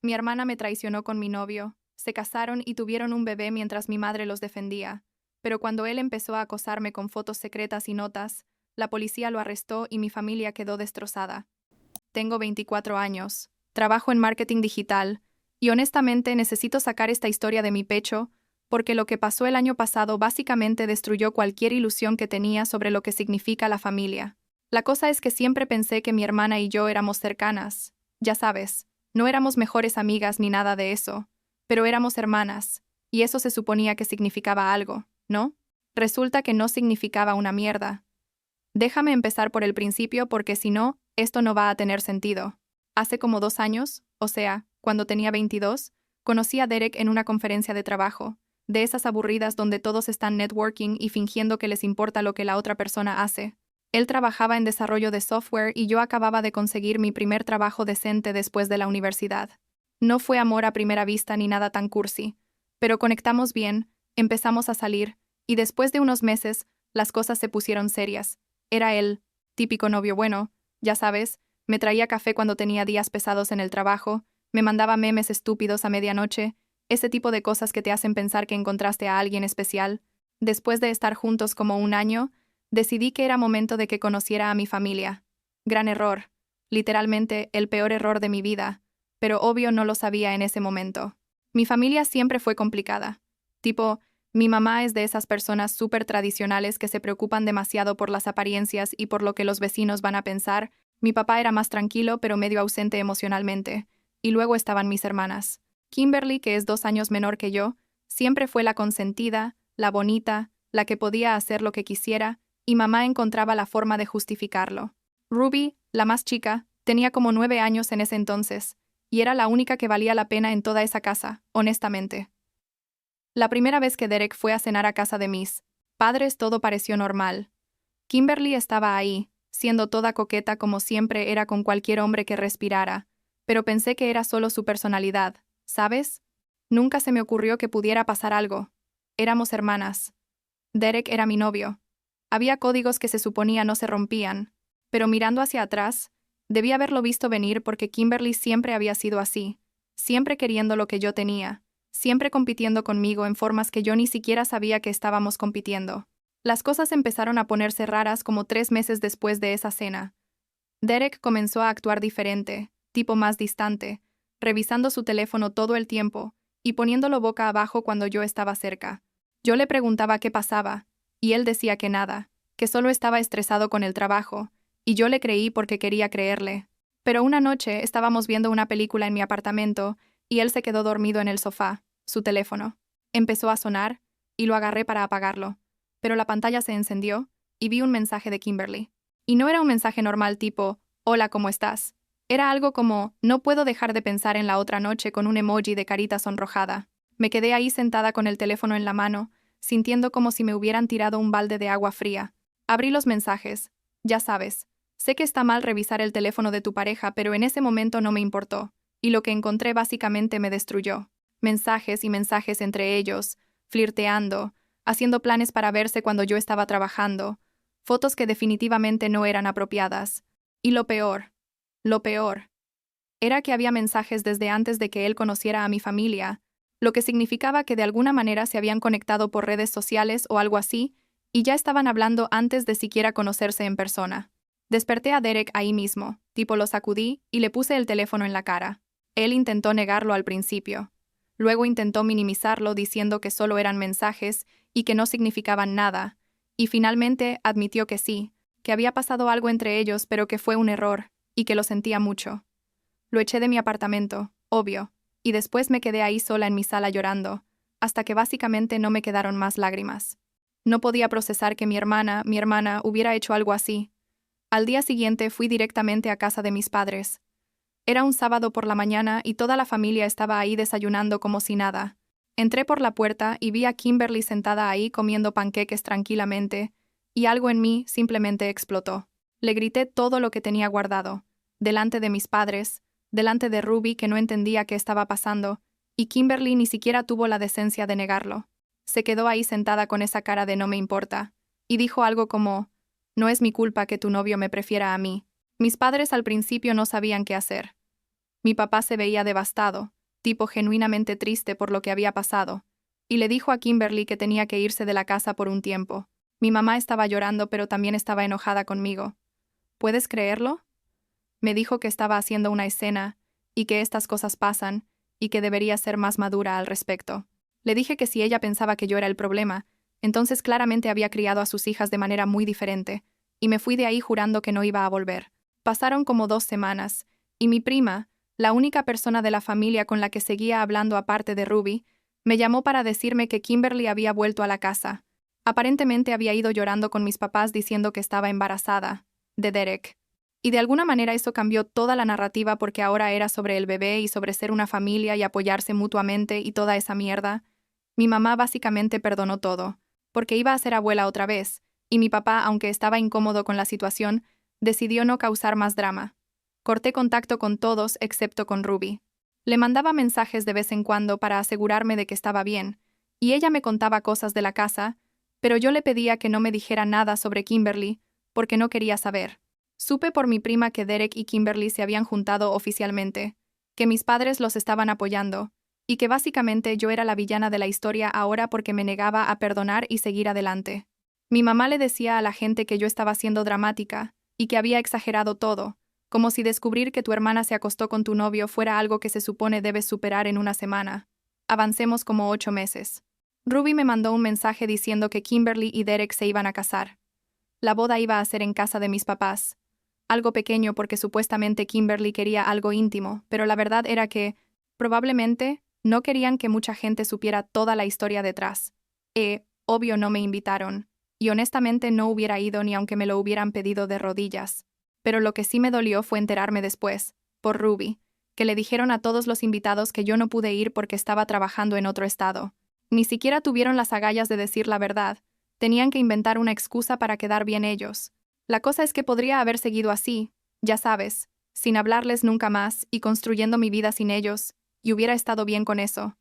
Mi hermana me traicionó con mi novio, se casaron y tuvieron un bebé mientras mi madre los defendía. Pero cuando él empezó a acosarme con fotos secretas y notas, la policía lo arrestó y mi familia quedó destrozada. Tengo 24 años, trabajo en marketing digital, y honestamente necesito sacar esta historia de mi pecho, porque lo que pasó el año pasado básicamente destruyó cualquier ilusión que tenía sobre lo que significa la familia. La cosa es que siempre pensé que mi hermana y yo éramos cercanas. Ya sabes, no éramos mejores amigas ni nada de eso, pero éramos hermanas, y eso se suponía que significaba algo, ¿no? Resulta que no significaba una mierda. Déjame empezar por el principio porque si no, esto no va a tener sentido. Hace como 2 años, o sea, cuando tenía 22, conocí a Derek en una conferencia de trabajo, de esas aburridas donde todos están networking y fingiendo que les importa lo que la otra persona hace. Él trabajaba en desarrollo de software y yo acababa de conseguir mi primer trabajo decente después de la universidad. No fue amor a primera vista ni nada tan cursi, pero conectamos bien, empezamos a salir, y después de unos meses, las cosas se pusieron serias. Era el típico novio bueno, ya sabes, me traía café cuando tenía días pesados en el trabajo, me mandaba memes estúpidos a medianoche, ese tipo de cosas que te hacen pensar que encontraste a alguien especial. Después de estar juntos como un año, decidí que era momento de que conociera a mi familia. Gran error. Literalmente el peor error de mi vida, pero obvio no lo sabía en ese momento. Mi familia siempre fue complicada. Tipo, mi mamá es de esas personas súper tradicionales que se preocupan demasiado por las apariencias y por lo que los vecinos van a pensar. Mi papá era más tranquilo pero medio ausente emocionalmente. Y luego estaban mis hermanas. Kimberly, que es 2 años menor que yo, siempre fue la consentida, la bonita, la que podía hacer lo que quisiera, y mamá encontraba la forma de justificarlo. Ruby, la más chica, tenía como 9 años en ese entonces, y era la única que valía la pena en toda esa casa, honestamente. La primera vez que Derek fue a cenar a casa de mis padres todo pareció normal. Kimberly estaba ahí, siendo toda coqueta como siempre era con cualquier hombre que respirara, pero pensé que era solo su personalidad, ¿sabes? Nunca se me ocurrió que pudiera pasar algo. Éramos hermanas. Derek era mi novio. Había códigos que se suponía no se rompían, pero mirando hacia atrás, debí haberlo visto venir porque Kimberly siempre había sido así, siempre queriendo lo que yo tenía, siempre compitiendo conmigo en formas que yo ni siquiera sabía que estábamos compitiendo. Las cosas empezaron a ponerse raras como 3 meses después de esa cena. Derek comenzó a actuar diferente, tipo más distante, revisando su teléfono todo el tiempo y poniéndolo boca abajo cuando yo estaba cerca. Yo le preguntaba qué pasaba, y él decía que nada, que solo estaba estresado con el trabajo, y yo le creí porque quería creerle. Pero una noche estábamos viendo una película en mi apartamento y él se quedó dormido en el sofá, su teléfono. Empezó a sonar, y lo agarré para apagarlo, pero la pantalla se encendió y vi un mensaje de Kimberly. Y no era un mensaje normal tipo, hola, ¿cómo estás? Era algo como, no puedo dejar de pensar en la otra noche con un emoji de carita sonrojada. Me quedé ahí sentada con el teléfono en la mano, sintiendo como si me hubieran tirado un balde de agua fría. Abrí los mensajes. Ya sabes, sé que está mal revisar el teléfono de tu pareja, pero en ese momento no me importó, y lo que encontré básicamente me destruyó. Mensajes y mensajes entre ellos, flirteando, haciendo planes para verse cuando yo estaba trabajando, fotos que definitivamente no eran apropiadas. Y lo peor, era que había mensajes desde antes de que él conociera a mi familia, lo que significaba que de alguna manera se habían conectado por redes sociales o algo así, y ya estaban hablando antes de siquiera conocerse en persona. Desperté a Derek ahí mismo, tipo lo sacudí y le puse el teléfono en la cara. Él intentó negarlo al principio. Luego intentó minimizarlo diciendo que solo eran mensajes y que no significaban nada, y finalmente admitió que sí, que había pasado algo entre ellos pero que fue un error, y que lo sentía mucho. Lo eché de mi apartamento, obvio, y después me quedé ahí sola en mi sala llorando, hasta que básicamente no me quedaron más lágrimas. No podía procesar que mi hermana, hubiera hecho algo así. Al día siguiente fui directamente a casa de mis padres. Era un sábado por la mañana y toda la familia estaba ahí desayunando como si nada. Entré por la puerta y vi a Kimberly sentada ahí comiendo panqueques tranquilamente, y algo en mí simplemente explotó. Le grité todo lo que tenía guardado, delante de mis padres, delante de Ruby que no entendía qué estaba pasando, y Kimberly ni siquiera tuvo la decencia de negarlo. Se quedó ahí sentada con esa cara de no me importa, y dijo algo como, no es mi culpa que tu novio me prefiera a mí. Mis padres al principio no sabían qué hacer. Mi papá se veía devastado, tipo genuinamente triste por lo que había pasado, y le dijo a Kimberly que tenía que irse de la casa por un tiempo. Mi mamá estaba llorando, pero también estaba enojada conmigo. ¿Puedes creerlo? Me dijo que estaba haciendo una escena, y que estas cosas pasan, y que debería ser más madura al respecto. Le dije que si ella pensaba que yo era el problema, entonces claramente había criado a sus hijas de manera muy diferente, y me fui de ahí jurando que no iba a volver. Pasaron como 2 semanas, y mi prima, la única persona de la familia con la que seguía hablando aparte de Ruby, me llamó para decirme que Kimberly había vuelto a la casa. Aparentemente había ido llorando con mis papás diciendo que estaba embarazada de Derek. Y de alguna manera eso cambió toda la narrativa porque ahora era sobre el bebé y sobre ser una familia y apoyarse mutuamente y toda esa mierda. Mi mamá básicamente perdonó todo, porque iba a ser abuela otra vez, y mi papá, aunque estaba incómodo con la situación, decidió no causar más drama. Corté contacto con todos excepto con Ruby. Le mandaba mensajes de vez en cuando para asegurarme de que estaba bien, y ella me contaba cosas de la casa, pero yo le pedía que no me dijera nada sobre Kimberly, porque no quería saber. Supe por mi prima que Derek y Kimberly se habían juntado oficialmente, que mis padres los estaban apoyando, y que básicamente yo era la villana de la historia ahora porque me negaba a perdonar y seguir adelante. Mi mamá le decía a la gente que yo estaba siendo dramática, y que había exagerado todo, como si descubrir que tu hermana se acostó con tu novio fuera algo que se supone debes superar en una semana. Avancemos como 8 meses. Ruby me mandó un mensaje diciendo que Kimberly y Derek se iban a casar. La boda iba a ser en casa de mis papás. Algo pequeño porque supuestamente Kimberly quería algo íntimo, pero la verdad era que, probablemente, no querían que mucha gente supiera toda la historia detrás. Obvio no me invitaron, y honestamente no hubiera ido ni aunque me lo hubieran pedido de rodillas. Pero lo que sí me dolió fue enterarme después, por Ruby, que le dijeron a todos los invitados que yo no pude ir porque estaba trabajando en otro estado. Ni siquiera tuvieron las agallas de decir la verdad, tenían que inventar una excusa para quedar bien ellos. La cosa es que podría haber seguido así, ya sabes, sin hablarles nunca más y construyendo mi vida sin ellos, y hubiera estado bien con eso.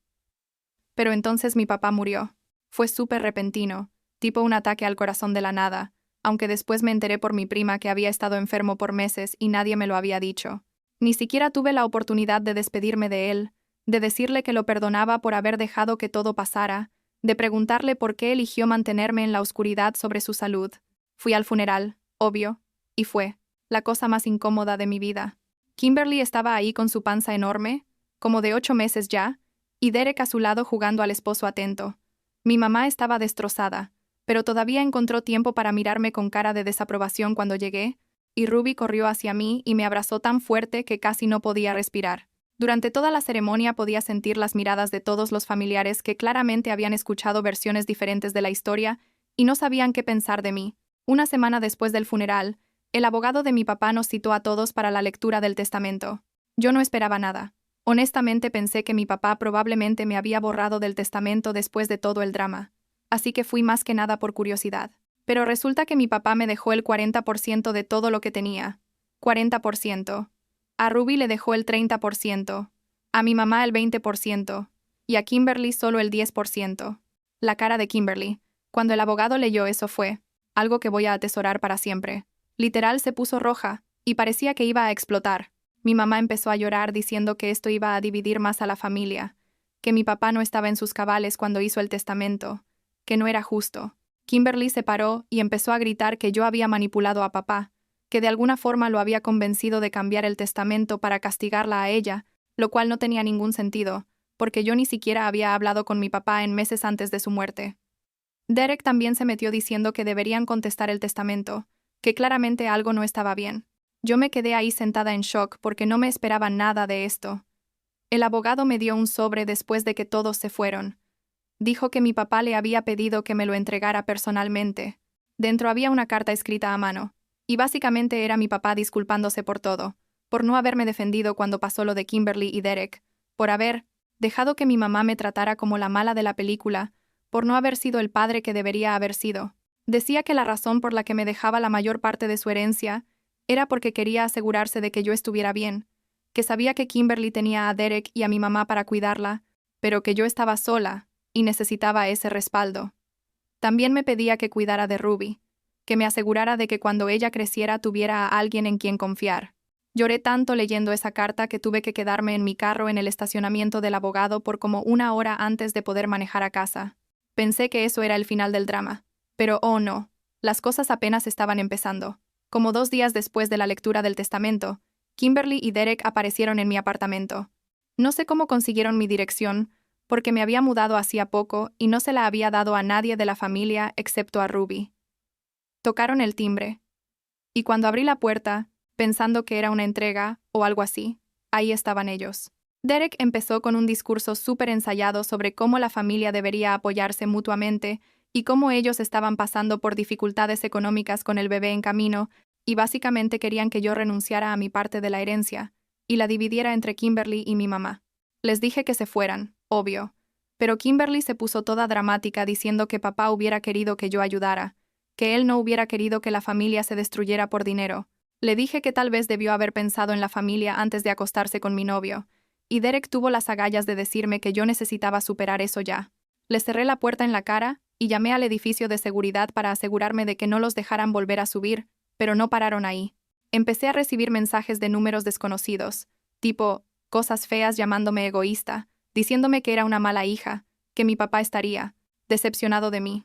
Pero entonces mi papá murió. Fue súper repentino, tipo un ataque al corazón de la nada, aunque después me enteré por mi prima que había estado enfermo por meses y nadie me lo había dicho. Ni siquiera tuve la oportunidad de despedirme de él, de decirle que lo perdonaba por haber dejado que todo pasara, de preguntarle por qué eligió mantenerme en la oscuridad sobre su salud. Fui al funeral, obvio, y fue la cosa más incómoda de mi vida. Kimberly estaba ahí con su panza enorme, como de 8 meses ya, y Derek a su lado jugando al esposo atento. Mi mamá estaba destrozada, pero todavía encontró tiempo para mirarme con cara de desaprobación cuando llegué, y Ruby corrió hacia mí y me abrazó tan fuerte que casi no podía respirar. Durante toda la ceremonia podía sentir las miradas de todos los familiares que claramente habían escuchado versiones diferentes de la historia y no sabían qué pensar de mí. Una semana después del funeral, el abogado de mi papá nos citó a todos para la lectura del testamento. Yo no esperaba nada. Honestamente pensé que mi papá probablemente me había borrado del testamento después de todo el drama, así que fui más que nada por curiosidad. Pero resulta que mi papá me dejó el 40% de todo lo que tenía. 40%. A Ruby le dejó el 30%, a mi mamá el 20%, y a Kimberly solo el 10%. La cara de Kimberly, cuando el abogado leyó eso fue algo que voy a atesorar para siempre. Literal se puso roja, y parecía que iba a explotar. Mi mamá empezó a llorar diciendo que esto iba a dividir más a la familia, que mi papá no estaba en sus cabales cuando hizo el testamento, que no era justo. Kimberly se paró y empezó a gritar que yo había manipulado a papá, que de alguna forma lo había convencido de cambiar el testamento para castigarla a ella, lo cual no tenía ningún sentido, porque yo ni siquiera había hablado con mi papá en meses antes de su muerte. Derek también se metió diciendo que deberían contestar el testamento, que claramente algo no estaba bien. Yo me quedé ahí sentada en shock porque no me esperaba nada de esto. El abogado me dio un sobre después de que todos se fueron. Dijo que mi papá le había pedido que me lo entregara personalmente. Dentro había una carta escrita a mano, y básicamente era mi papá disculpándose por todo, por no haberme defendido cuando pasó lo de Kimberly y Derek, por haber dejado que mi mamá me tratara como la mala de la película, por no haber sido el padre que debería haber sido. Decía que la razón por la que me dejaba la mayor parte de su herencia era porque quería asegurarse de que yo estuviera bien, que sabía que Kimberly tenía a Derek y a mi mamá para cuidarla, pero que yo estaba sola y necesitaba ese respaldo. También me pedía que cuidara de Ruby, que me asegurara de que cuando ella creciera tuviera a alguien en quien confiar. Lloré tanto leyendo esa carta que tuve que quedarme en mi carro en el estacionamiento del abogado por como 1 hora antes de poder manejar a casa. Pensé que eso era el final del drama. Pero oh no, las cosas apenas estaban empezando. Como 2 días después de la lectura del testamento, Kimberly y Derek aparecieron en mi apartamento. No sé cómo consiguieron mi dirección, porque me había mudado hacía poco y no se la había dado a nadie de la familia excepto a Ruby. Tocaron el timbre. Y cuando abrí la puerta, pensando que era una entrega o algo así, ahí estaban ellos. Derek empezó con un discurso súper ensayado sobre cómo la familia debería apoyarse mutuamente y cómo ellos estaban pasando por dificultades económicas con el bebé en camino, y básicamente querían que yo renunciara a mi parte de la herencia y la dividiera entre Kimberly y mi mamá. Les dije que se fueran, obvio, pero Kimberly se puso toda dramática diciendo que papá hubiera querido que yo ayudara, que él no hubiera querido que la familia se destruyera por dinero. Le dije que tal vez debió haber pensado en la familia antes de acostarse con mi novio, y Derek tuvo las agallas de decirme que yo necesitaba superar eso ya. Le cerré la puerta en la cara y llamé al edificio de seguridad para asegurarme de que no los dejaran volver a subir, pero no pararon ahí. Empecé a recibir mensajes de números desconocidos, tipo, cosas feas llamándome egoísta, diciéndome que era una mala hija, que mi papá estaría decepcionado de mí.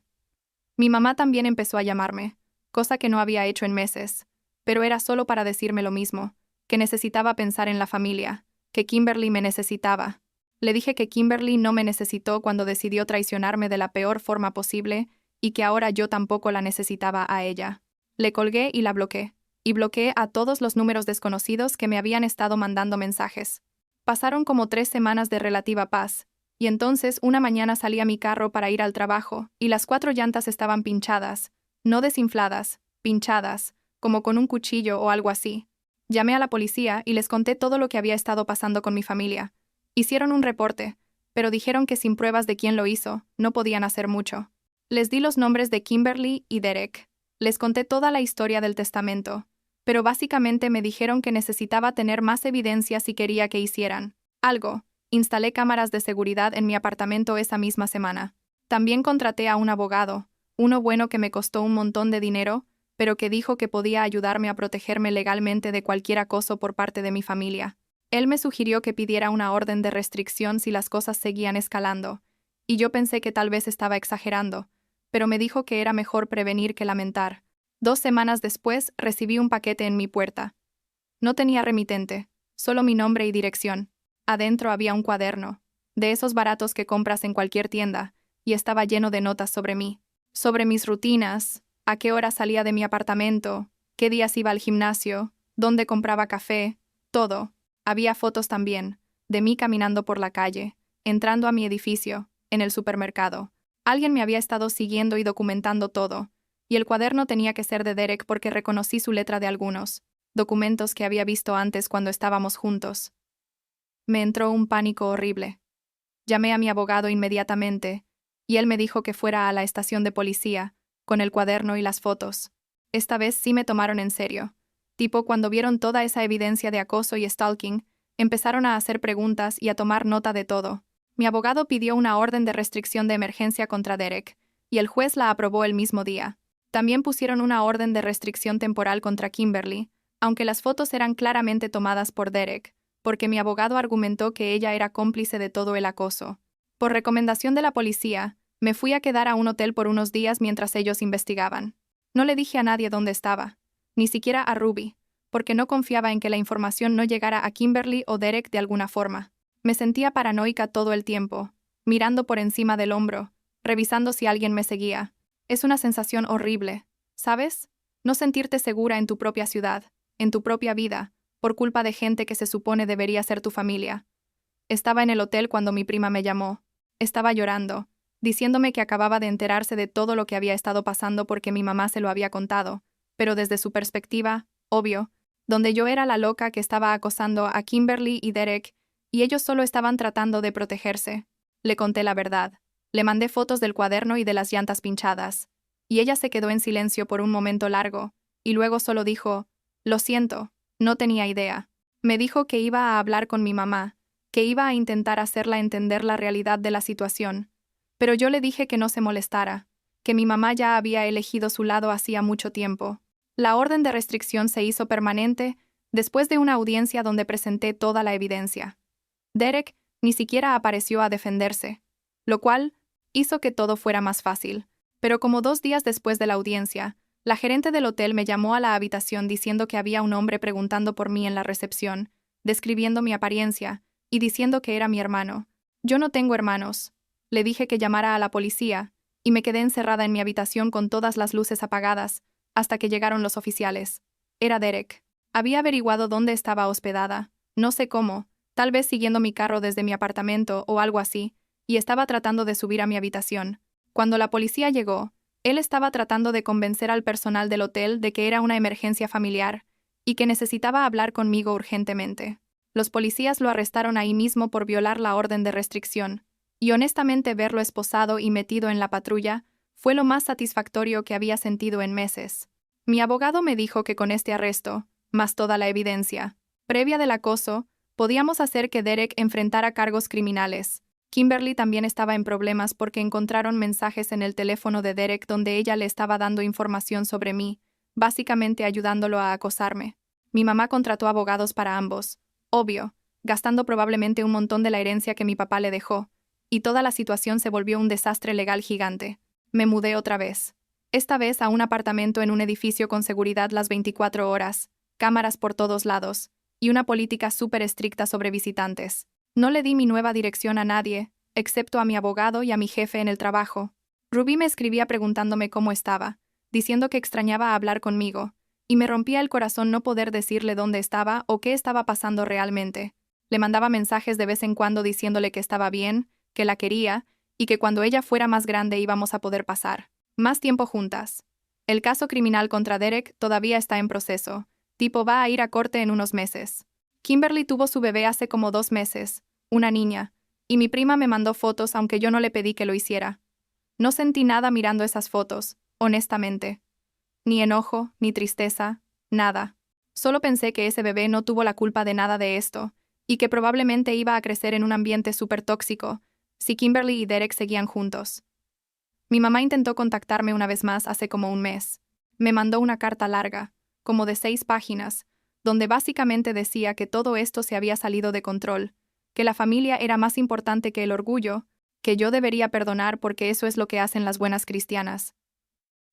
Mi mamá también empezó a llamarme, cosa que no había hecho en meses, pero era solo para decirme lo mismo, que necesitaba pensar en la familia, que Kimberly me necesitaba. Le dije que Kimberly no me necesitó cuando decidió traicionarme de la peor forma posible y que ahora yo tampoco la necesitaba a ella. Le colgué y la bloqueé, y bloqueé a todos los números desconocidos que me habían estado mandando mensajes. Pasaron como 3 semanas de relativa paz, y entonces una mañana salí a mi carro para ir al trabajo, y las 4 llantas estaban pinchadas, no desinfladas, pinchadas, como con un cuchillo o algo así. Llamé a la policía y les conté todo lo que había estado pasando con mi familia. Hicieron un reporte, pero dijeron que sin pruebas de quién lo hizo, no podían hacer mucho. Les di los nombres de Kimberly y Derek. Les conté toda la historia del testamento, pero básicamente me dijeron que necesitaba tener más evidencia si quería que hicieran algo. Instalé cámaras de seguridad en mi apartamento esa misma semana. También contraté a un abogado, uno bueno que me costó un montón de dinero, pero que dijo que podía ayudarme a protegerme legalmente de cualquier acoso por parte de mi familia. Él me sugirió que pidiera una orden de restricción si las cosas seguían escalando, y yo pensé que tal vez estaba exagerando, pero me dijo que era mejor prevenir que lamentar. 2 semanas después recibí un paquete en mi puerta. No tenía remitente, solo mi nombre y dirección. Adentro había un cuaderno, de esos baratos que compras en cualquier tienda, y estaba lleno de notas sobre mí, sobre mis rutinas, a qué hora salía de mi apartamento, qué días iba al gimnasio, dónde compraba café, todo. Había fotos también, de mí caminando por la calle, entrando a mi edificio, en el supermercado. Alguien me había estado siguiendo y documentando todo, y el cuaderno tenía que ser de Derek porque reconocí su letra de algunos documentos que había visto antes cuando estábamos juntos. Me entró un pánico horrible. Llamé a mi abogado inmediatamente, y él me dijo que fuera a la estación de policía, con el cuaderno y las fotos. Esta vez sí me tomaron en serio. Tipo, cuando vieron toda esa evidencia de acoso y stalking, empezaron a hacer preguntas y a tomar nota de todo. Mi abogado pidió una orden de restricción de emergencia contra Derek, y el juez la aprobó el mismo día. También pusieron una orden de restricción temporal contra Kimberly, aunque las fotos eran claramente tomadas por Derek, porque mi abogado argumentó que ella era cómplice de todo el acoso. Por recomendación de la policía, me fui a quedar a un hotel por unos días mientras ellos investigaban. No le dije a nadie dónde estaba, ni siquiera a Ruby, porque no confiaba en que la información no llegara a Kimberly o Derek de alguna forma. Me sentía paranoica todo el tiempo, mirando por encima del hombro, revisando si alguien me seguía. Es una sensación horrible, ¿sabes? No sentirte segura en tu propia ciudad, en tu propia vida, por culpa de gente que se supone debería ser tu familia. Estaba en el hotel cuando mi prima me llamó. Estaba llorando, diciéndome que acababa de enterarse de todo lo que había estado pasando porque mi mamá se lo había contado, pero desde su perspectiva, obvio, donde yo era la loca que estaba acosando a Kimberly y Derek, y ellos solo estaban tratando de protegerse. Le conté la verdad. Le mandé fotos del cuaderno y de las llantas pinchadas, y ella se quedó en silencio por un momento largo, y luego solo dijo, «Lo siento, no tenía idea». Me dijo que iba a hablar con mi mamá, que iba a intentar hacerla entender la realidad de la situación, pero yo le dije que no se molestara, que mi mamá ya había elegido su lado hacía mucho tiempo. La orden de restricción se hizo permanente, después de una audiencia donde presenté toda la evidencia. Derek ni siquiera apareció a defenderse, lo cual hizo que todo fuera más fácil. Pero como 2 días después de la audiencia, la gerente del hotel me llamó a la habitación diciendo que había un hombre preguntando por mí en la recepción, describiendo mi apariencia y diciendo que era mi hermano. Yo no tengo hermanos. Le dije que llamara a la policía, y me quedé encerrada en mi habitación con todas las luces apagadas, hasta que llegaron los oficiales. Era Derek. Había averiguado dónde estaba hospedada, no sé cómo, tal vez siguiendo mi carro desde mi apartamento o algo así, y estaba tratando de subir a mi habitación. Cuando la policía llegó, él estaba tratando de convencer al personal del hotel de que era una emergencia familiar y que necesitaba hablar conmigo urgentemente. Los policías lo arrestaron ahí mismo por violar la orden de restricción, y honestamente verlo esposado y metido en la patrulla fue lo más satisfactorio que había sentido en meses. Mi abogado me dijo que con este arresto, más toda la evidencia previa del acoso, podíamos hacer que Derek enfrentara cargos criminales. Kimberly también estaba en problemas porque encontraron mensajes en el teléfono de Derek donde ella le estaba dando información sobre mí, básicamente ayudándolo a acosarme. Mi mamá contrató abogados para ambos, obvio, gastando probablemente un montón de la herencia que mi papá le dejó, y toda la situación se volvió un desastre legal gigante. Me mudé otra vez. Esta vez a un apartamento en un edificio con seguridad las 24 horas, cámaras por todos lados, y una política súper estricta sobre visitantes. No le di mi nueva dirección a nadie, excepto a mi abogado y a mi jefe en el trabajo. Ruby me escribía preguntándome cómo estaba, diciendo que extrañaba hablar conmigo, y me rompía el corazón no poder decirle dónde estaba o qué estaba pasando realmente. Le mandaba mensajes de vez en cuando diciéndole que estaba bien, que la quería, y que cuando ella fuera más grande íbamos a poder pasar más tiempo juntas. El caso criminal contra Derek todavía está en proceso. Tipo va a ir a corte en unos meses. Kimberly tuvo su bebé hace como 2 meses, una niña, y mi prima me mandó fotos aunque yo no le pedí que lo hiciera. No sentí nada mirando esas fotos, honestamente. Ni enojo, ni tristeza, nada. Solo pensé que ese bebé no tuvo la culpa de nada de esto, y que probablemente iba a crecer en un ambiente súper tóxico, si Kimberly y Derek seguían juntos. Mi mamá intentó contactarme una vez más hace como un mes. Me mandó una carta larga, como de 6 páginas, donde básicamente decía que todo esto se había salido de control, que la familia era más importante que el orgullo, que yo debería perdonar porque eso es lo que hacen las buenas cristianas.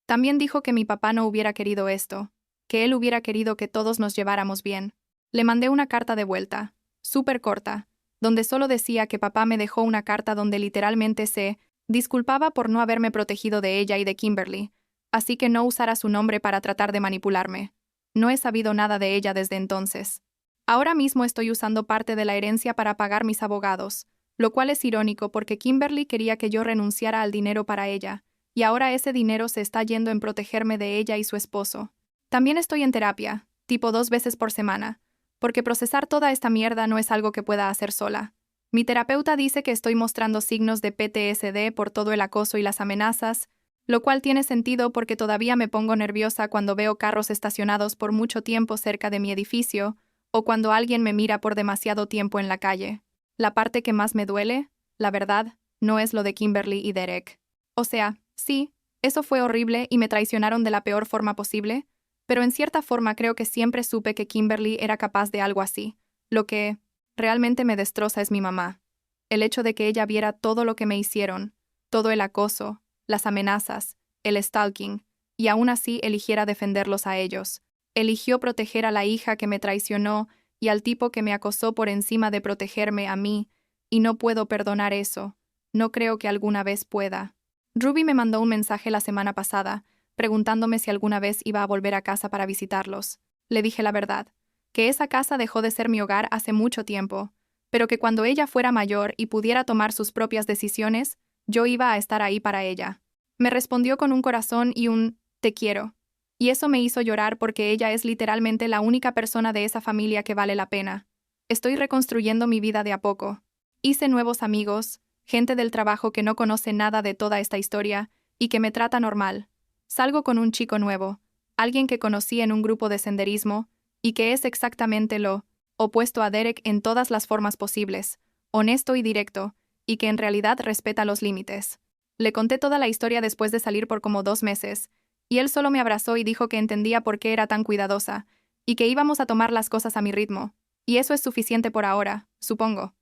También dijo que mi papá no hubiera querido esto, que él hubiera querido que todos nos lleváramos bien. Le mandé una carta de vuelta, súper corta, donde solo decía que papá me dejó una carta donde literalmente se disculpaba por no haberme protegido de ella y de Kimberly, así que no usara su nombre para tratar de manipularme. No he sabido nada de ella desde entonces. Ahora mismo estoy usando parte de la herencia para pagar mis abogados, lo cual es irónico porque Kimberly quería que yo renunciara al dinero para ella, y ahora ese dinero se está yendo en protegerme de ella y su esposo. También estoy en terapia, tipo 2 veces por semana, porque procesar toda esta mierda no es algo que pueda hacer sola. Mi terapeuta dice que estoy mostrando signos de PTSD por todo el acoso y las amenazas, lo cual tiene sentido porque todavía me pongo nerviosa cuando veo carros estacionados por mucho tiempo cerca de mi edificio o cuando alguien me mira por demasiado tiempo en la calle. La parte que más me duele, la verdad, no es lo de Kimberly y Derek. O sea, sí, eso fue horrible y me traicionaron de la peor forma posible, pero en cierta forma creo que siempre supe que Kimberly era capaz de algo así. Lo que realmente me destroza es mi mamá. El hecho de que ella viera todo lo que me hicieron, todo el acoso, las amenazas, el stalking, y aún así eligiera defenderlos a ellos. Eligió proteger a la hija que me traicionó y al tipo que me acosó por encima de protegerme a mí, y no puedo perdonar eso. No creo que alguna vez pueda. Ruby me mandó un mensaje la semana pasada, preguntándome si alguna vez iba a volver a casa para visitarlos. Le dije la verdad, que esa casa dejó de ser mi hogar hace mucho tiempo, pero que cuando ella fuera mayor y pudiera tomar sus propias decisiones, yo iba a estar ahí para ella. Me respondió con un corazón y un «te quiero». Y eso me hizo llorar porque ella es literalmente la única persona de esa familia que vale la pena. Estoy reconstruyendo mi vida de a poco. Hice nuevos amigos, gente del trabajo que no conoce nada de toda esta historia y que me trata normal. Salgo con un chico nuevo, alguien que conocí en un grupo de senderismo y que es exactamente lo opuesto a Derek en todas las formas posibles, honesto y directo, y que en realidad respeta los límites. Le conté toda la historia después de salir por como 2 meses, y él solo me abrazó y dijo que entendía por qué era tan cuidadosa, y que íbamos a tomar las cosas a mi ritmo. Y eso es suficiente por ahora, supongo.